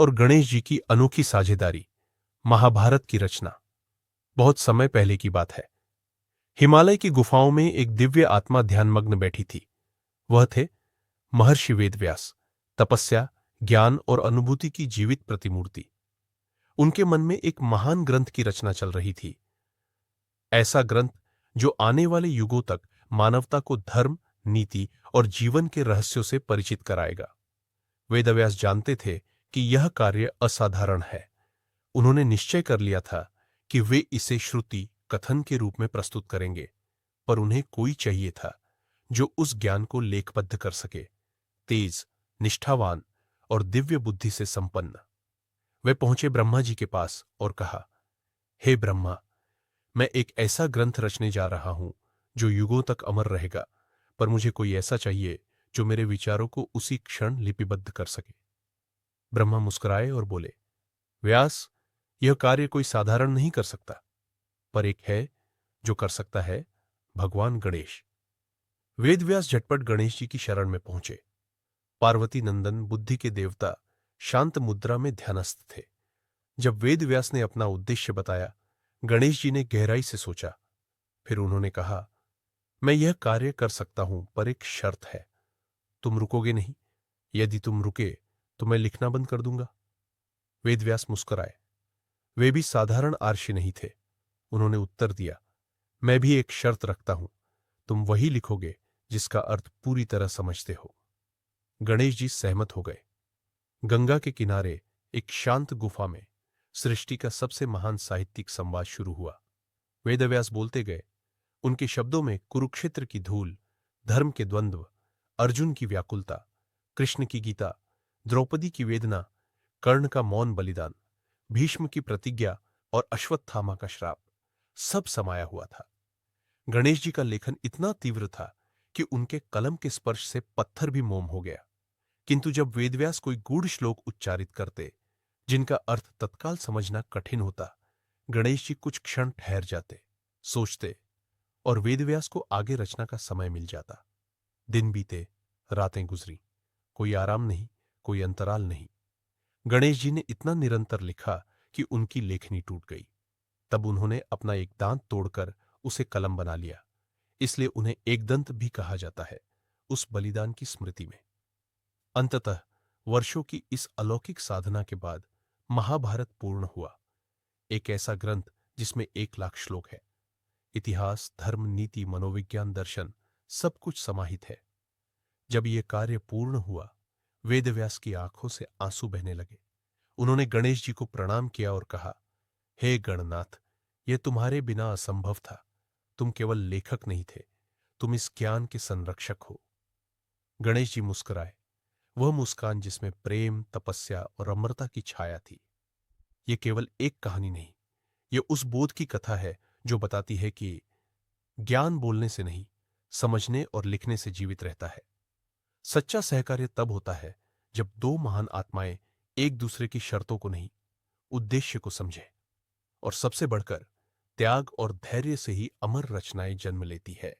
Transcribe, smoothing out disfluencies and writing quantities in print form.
और गणेश जी की अनोखी साझेदारी। महाभारत की रचना। बहुत समय पहले की बात है। हिमालय की गुफाओं में एक दिव्य आत्मा ध्यानमग्न बैठी थी। वह थे महर्षि वेदव्यास। तपस्या, ज्ञान और अनुभूति की जीवित प्रतिमूर्ति। उनके मन में एक महान ग्रंथ की रचना चल रही थी। ऐसा ग्रंथ जो आने वाले युगों तक मानवता को धर्म, नीति और जीवन के रहस्यों से परिचित कराएगा। वेदव्यास जानते थे कि यह कार्य असाधारण है। उन्होंने निश्चय कर लिया था कि वे इसे श्रुति कथन के रूप में प्रस्तुत करेंगे, पर उन्हें कोई चाहिए था जो उस ज्ञान को लेखबद्ध कर सके। तेज, निष्ठावान और दिव्य बुद्धि से संपन्न। वे पहुंचे ब्रह्मा जी के पास और कहा, हे ब्रह्मा, मैं एक ऐसा ग्रंथ रचने जा रहा हूं जो युगों तक अमर रहेगा, पर मुझे कोई ऐसा चाहिए जो मेरे विचारों को उसी क्षण लिपिबद्ध कर सके। ब्रह्मा मुस्कुराए और बोले, व्यास, यह कार्य कोई साधारण नहीं कर सकता, पर एक है जो कर सकता है, भगवान गणेश। वेदव्यास झटपट गणेश जी की शरण में पहुंचे। पार्वती नंदन, बुद्धि के देवता, शांत मुद्रा में ध्यानस्थ थे। जब वेदव्यास ने अपना उद्देश्य बताया, गणेश जी ने गहराई से सोचा। फिर उन्होंने कहा, मैं यह कार्य कर सकता हूं, पर एक शर्त है। तुम रुकोगे नहीं? यदि तुम रुके तो मैं लिखना बंद कर दूंगा। वेदव्यास मुस्कुराए। वे भी साधारण आर्षि नहीं थे। उन्होंने उत्तर दिया, मैं भी एक शर्त रखता हूं। तुम वही लिखोगे जिसका अर्थ पूरी तरह समझते हो। गणेश जी सहमत हो गए। गंगा के किनारे एक शांत गुफा में सृष्टि का सबसे महान साहित्यिक संवाद शुरू हुआ। वेदव्यास बोलते गए। उनके शब्दों में कुरुक्षेत्र की धूल, धर्म के द्वंद्व, अर्जुन की व्याकुलता, कृष्ण की गीता, द्रौपदी की वेदना, कर्ण का मौन बलिदान, भीष्म की प्रतिज्ञा और अश्वत्थामा का श्राप, सब समाया हुआ था। गणेश जी का लेखन इतना तीव्र था कि उनके कलम के स्पर्श से पत्थर भी मोम हो गया। किंतु जब वेदव्यास कोई गूढ़ श्लोक उच्चारित करते, जिनका अर्थ तत्काल समझना कठिन होता, गणेश जी कुछ क्षण ठहर जाते, सोचते, और वेदव्यास को आगे रचना का समय मिल जाता। दिन बीते, रातें गुजरी, कोई आराम नहीं, कोई अंतराल नहीं। गणेश जी ने इतना निरंतर लिखा कि उनकी लेखनी टूट गई। तब उन्होंने अपना एक दांत तोड़कर उसे कलम बना लिया। इसलिए उन्हें एकदंत भी कहा जाता है, उस बलिदान की स्मृति में। अंततः वर्षों की इस अलौकिक साधना के बाद महाभारत पूर्ण हुआ। एक ऐसा ग्रंथ जिसमें 1 लाख श्लोक है। इतिहास, धर्म, नीति, मनोविज्ञान, दर्शन, सब कुछ समाहित है। जब यह कार्य पूर्ण हुआ, वेदव्यास की आंखों से आंसू बहने लगे। उन्होंने गणेश जी को प्रणाम किया और कहा, हे गणनाथ, यह तुम्हारे बिना असंभव था। तुम केवल लेखक नहीं थे, तुम इस ज्ञान के संरक्षक हो। गणेश जी मुस्कुराए, वह मुस्कान जिसमें प्रेम, तपस्या और अमरता की छाया थी। यह केवल एक कहानी नहीं, यह उस बोध की कथा है जो बताती है कि ज्ञान बोलने से नहीं, समझने और लिखने से जीवित रहता है। सच्चा सहकार्य तब होता है जब दो महान आत्माएं एक दूसरे की शर्तों को नहीं, उद्देश्य को समझे, और सबसे बढ़कर त्याग और धैर्य से ही अमर रचनाएं जन्म लेती है।